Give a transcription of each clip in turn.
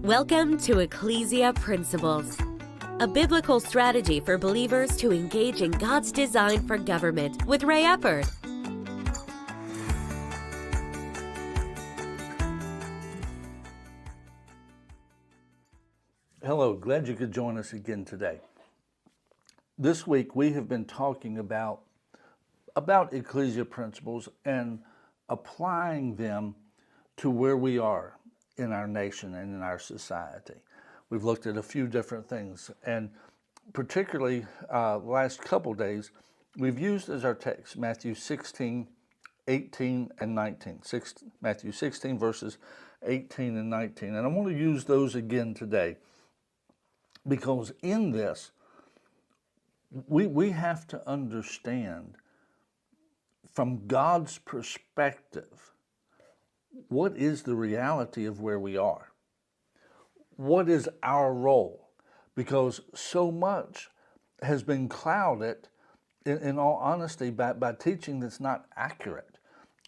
Welcome to Ecclesia Principles, a biblical strategy for believers to engage in God's design for government with Ray Eppard. Hello, glad you could join us again today. This week we have been talking about Ecclesia principles and applying them to where we are in our nation and in our society. We've looked at a few different things, and particularly the last couple days, we've used as our text Matthew 16, 18, and 19. Matthew 16, verses 18 and 19. And I want to use those again today because in this, we have to understand from God's perspective, what is the reality of where we are? What is our role? Because so much has been clouded, in all honesty, by teaching that's not accurate.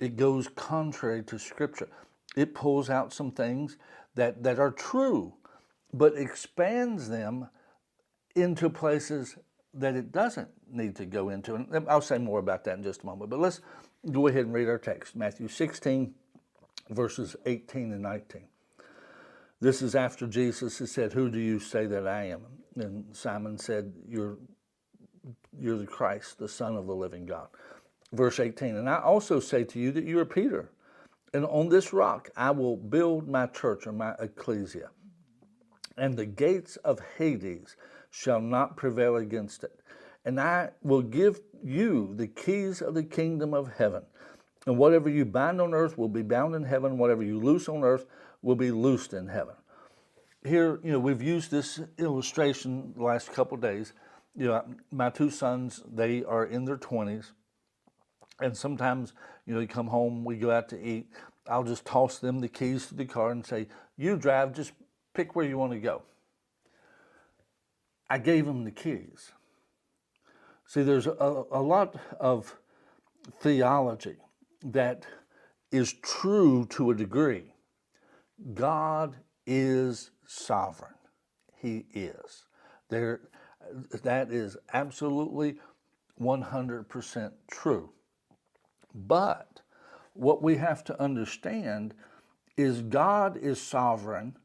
It goes contrary to Scripture. It pulls out some things that are true, but expands them into places that it doesn't need to go into. And I'll say more about that in just a moment. But let's go ahead and read our text, Matthew 16, verses 18 and 19. This is after Jesus has said, "Who do you say that I am?" And Simon said, You're the Christ, the Son of the living God. Verse 18, "And I also say to you that you are Peter, and on this rock I will build my church," or my ecclesia, "and the gates of Hades shall not prevail against it. And I will give you the keys of the kingdom of heaven. And whatever you bind on earth will be bound in heaven. Whatever you loose on earth will be loosed in heaven." Here, we've used this illustration the last couple of days. My two sons, they are in their 20s. And sometimes, they come home, we go out to eat. I'll just toss them the keys to the car and say, "You drive, just pick where you want to go." I gave them the keys. See, there's a lot of theology that is true to a degree. God is sovereign. He is. That is absolutely 100% true. But what we have to understand is God is sovereign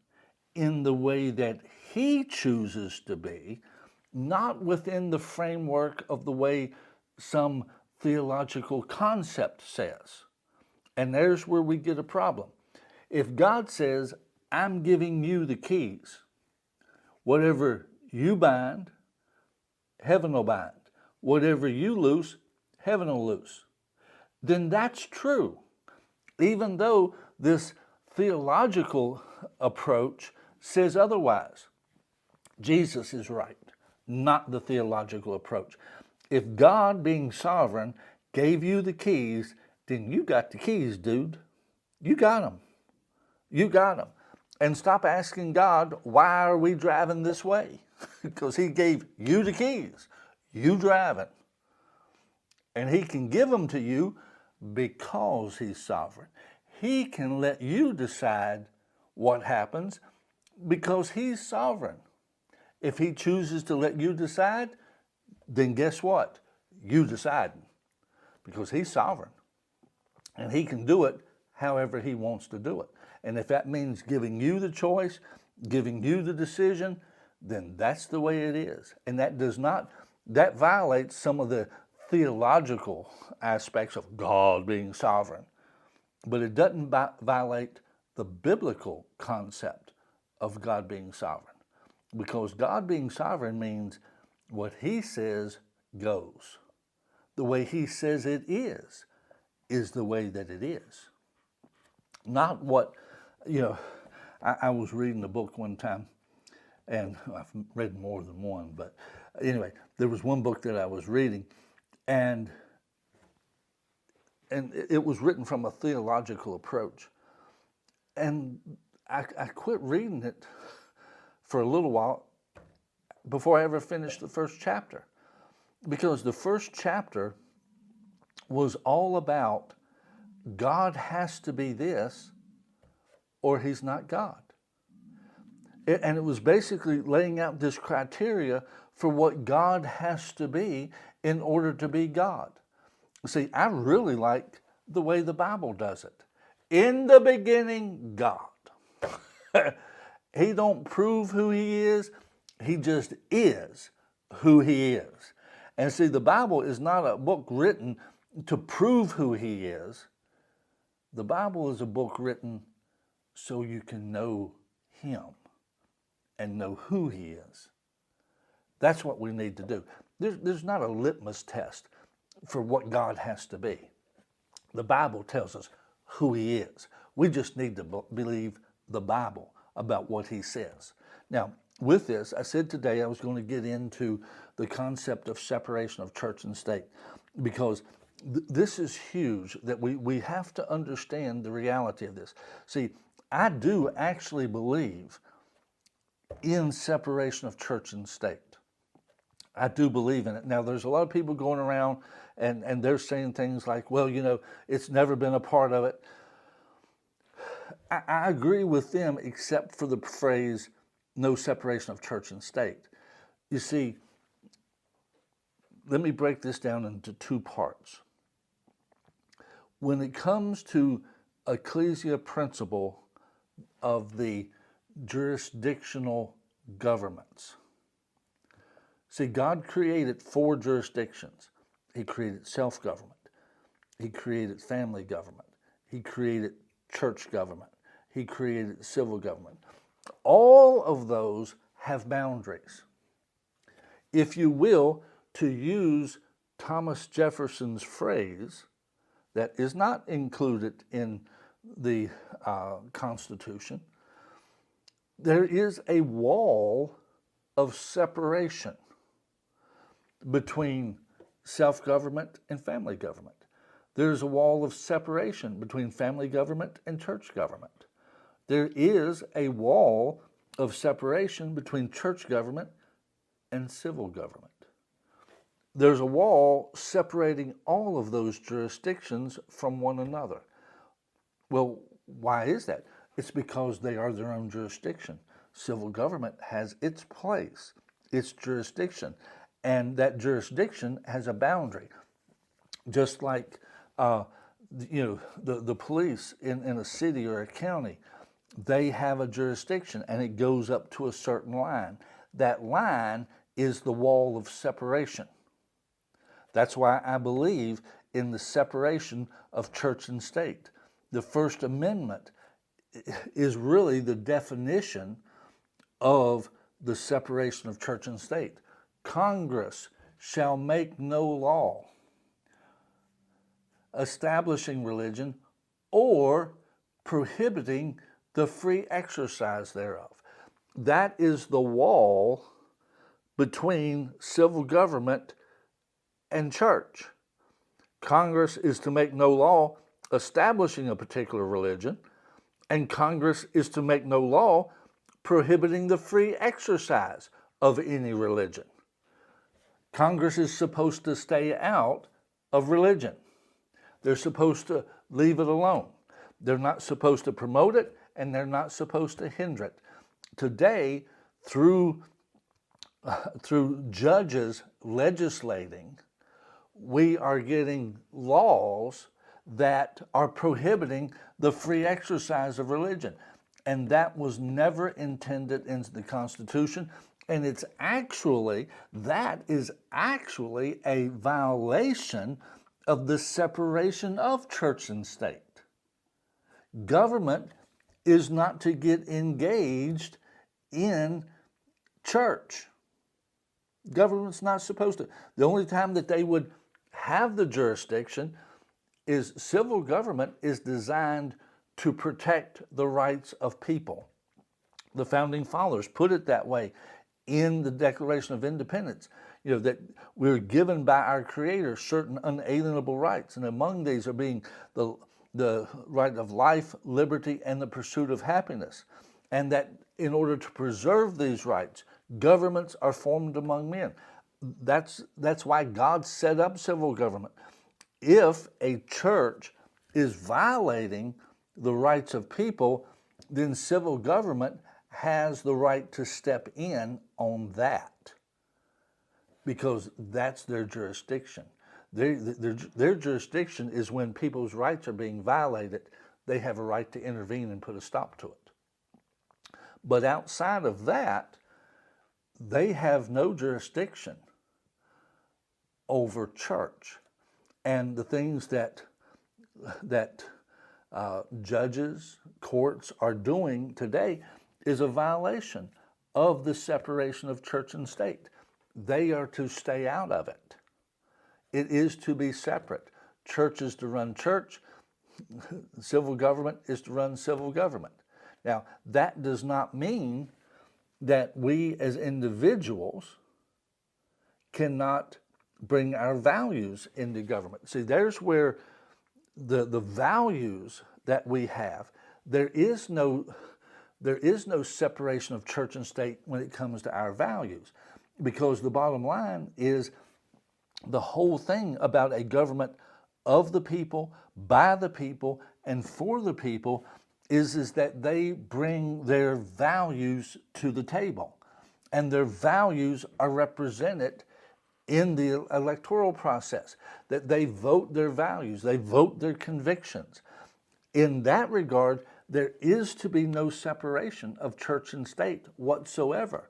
in the way that He chooses to be, not within the framework of the way some theological concept says. And there's where we get a problem. If God says, "I'm giving you the keys, whatever you bind, heaven will bind. Whatever you loose, heaven will loose," then that's true. Even though this theological approach says otherwise. Jesus is right, not the theological approach. If God, being sovereign, gave you the keys, then you got the keys, dude. You got them. You got them. And stop asking God, "Why are we driving this way?" Because He gave you the keys. You drive it. And He can give them to you because He's sovereign. He can let you decide what happens because He's sovereign. If He chooses to let you decide, then guess what? You decide, because He's sovereign. And He can do it however He wants to do it. And if that means giving you the choice, giving you the decision, then that's the way it is. And that violates some of the theological aspects of God being sovereign. But it doesn't violate the biblical concept of God being sovereign. Because God being sovereign means what He says goes. The way He says it is the way that it is. Not what, I was reading a book one time, and I've read more than one, but anyway, there was one book that I was reading, and it was written from a theological approach. And I quit reading it for a little while before I ever finished the first chapter. Because the first chapter was all about God has to be this or He's not God. And it was basically laying out this criteria for what God has to be in order to be God. See, I really like the way the Bible does it. In the beginning, God. He don't prove who he is. He just is who he is. And see, the Bible is not a book written to prove who he is. The Bible is a book written so you can know him and know who he is. That's what we need to do. There's not a litmus test for what God has to be. The Bible tells us who he is. We just need to believe the Bible about what he says. Now, with this, I said today I was going to get into the concept of separation of church and state, because this is huge, that we have to understand the reality of this. See, I do actually believe in separation of church and state. I do believe in it. Now, there's a lot of people going around and they're saying things like, well, you know, it's never been a part of it. I agree with them, except for the phrase, no separation of church and state. You see, let me break this down into two parts. When it comes to ecclesia principle of the jurisdictional governments, see, God created 4 jurisdictions. He created self-government. He created family government. He created church government. He created civil government. All of those have boundaries. If you will, to use Thomas Jefferson's phrase that is not included in the Constitution, there is a wall of separation between self-government and family government. There's a wall of separation between family government and church government. There is a wall of separation between church government and civil government. There's a wall separating all of those jurisdictions from one another. Well, why is that? It's because they are their own jurisdiction. Civil government has its place, its jurisdiction, and that jurisdiction has a boundary. Just like the police in a city or a county, they have a jurisdiction and it goes up to a certain line. That line is the wall of separation. That's why I believe in the separation of church and state. The First Amendment is really the definition of the separation of church and state. Congress shall make no law establishing religion or prohibiting the free exercise thereof. That is the wall between civil government and church. Congress is to make no law establishing a particular religion, and Congress is to make no law prohibiting the free exercise of any religion. Congress is supposed to stay out of religion. They're supposed to leave it alone. They're not supposed to promote it, and they're not supposed to hinder it. Today, through judges legislating, we are getting laws that are prohibiting the free exercise of religion. And that was never intended in the Constitution. And that is actually a violation of the separation of church and state. Government is not to get engaged in church. Government's not supposed to. The only time that they would have the jurisdiction is civil government is designed to protect the rights of people. The Founding Fathers put it that way in the Declaration of Independence, that we're given by our Creator certain unalienable rights, and among these are being the right of life, liberty, and the pursuit of happiness. And that in order to preserve these rights, governments are formed among men. That's why God set up civil government. If a church is violating the rights of people, then civil government has the right to step in on that because that's their jurisdiction. Their jurisdiction is when people's rights are being violated, they have a right to intervene and put a stop to it. But outside of that, they have no jurisdiction over church. And the things that judges, courts are doing today is a violation of the separation of church and state. They are to stay out of it. It is to be separate. Church is to run church. Civil government is to run civil government. Now, that does not mean that we as individuals cannot bring our values into government. See, there's where the values that we have, there is no separation of church and state when it comes to our values, because the bottom line is the whole thing about a government of the people, by the people, and for the people is that they bring their values to the table, and their values are represented in the electoral process, that they vote their values, they vote their convictions. In that regard, there is to be no separation of church and state whatsoever.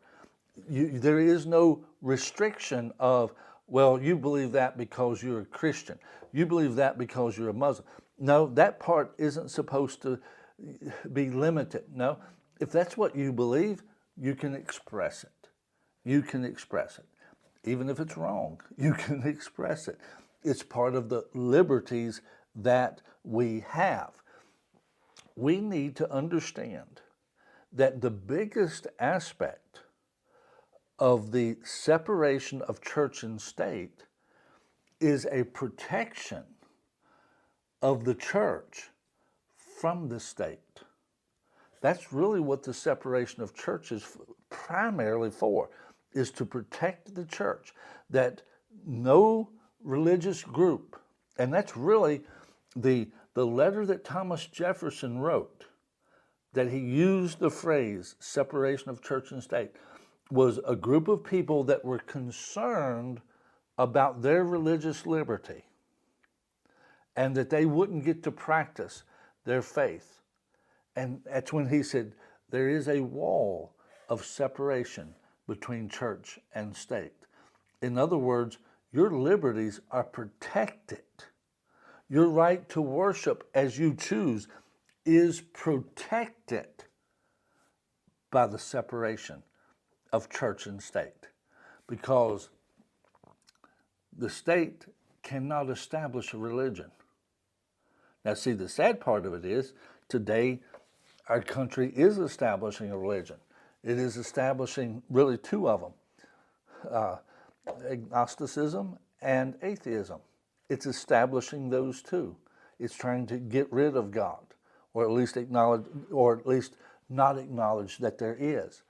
There is no restriction of, well, you believe that because you're a Christian. You believe that because you're a Muslim. No, that part isn't supposed to be limited. No, if that's what you believe, you can express it. You can express it. Even if it's wrong, you can express it. It's part of the liberties that we have. We need to understand that the biggest aspect of the separation of church and state is a protection of the church from the state. That's really what the separation of church is primarily for, is to protect the church, that no religious group, and that's really the letter that Thomas Jefferson wrote, that he used the phrase separation of church and state, was a group of people that were concerned about their religious liberty and that they wouldn't get to practice their faith. And that's when he said, there is a wall of separation between church and state. In other words, your liberties are protected. Your right to worship as you choose is protected by the separation of church and state, because the state cannot establish a religion. Now, see, the sad part of it is today our country is establishing a religion. It is establishing really two of them, agnosticism and atheism. It's establishing those two. It's trying to get rid of God, or at least acknowledge, or at least not acknowledge that there is.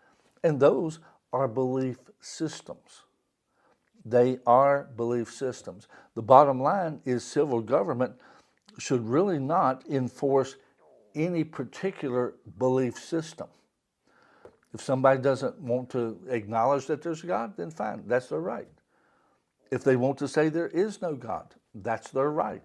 And those are belief systems. They are belief systems. The bottom line is civil government should really not enforce any particular belief system. If somebody doesn't want to acknowledge that there's a God, then fine, that's their right. If they want to say there is no God, that's their right.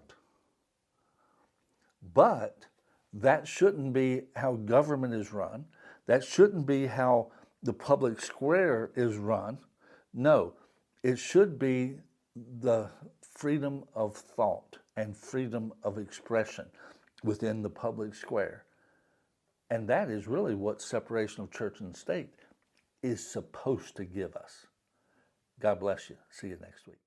But that shouldn't be how government is run. That shouldn't be how the public square is run. No, it should be the freedom of thought and freedom of expression within the public square. And that is really what separation of church and state is supposed to give us. God bless you. See you next week.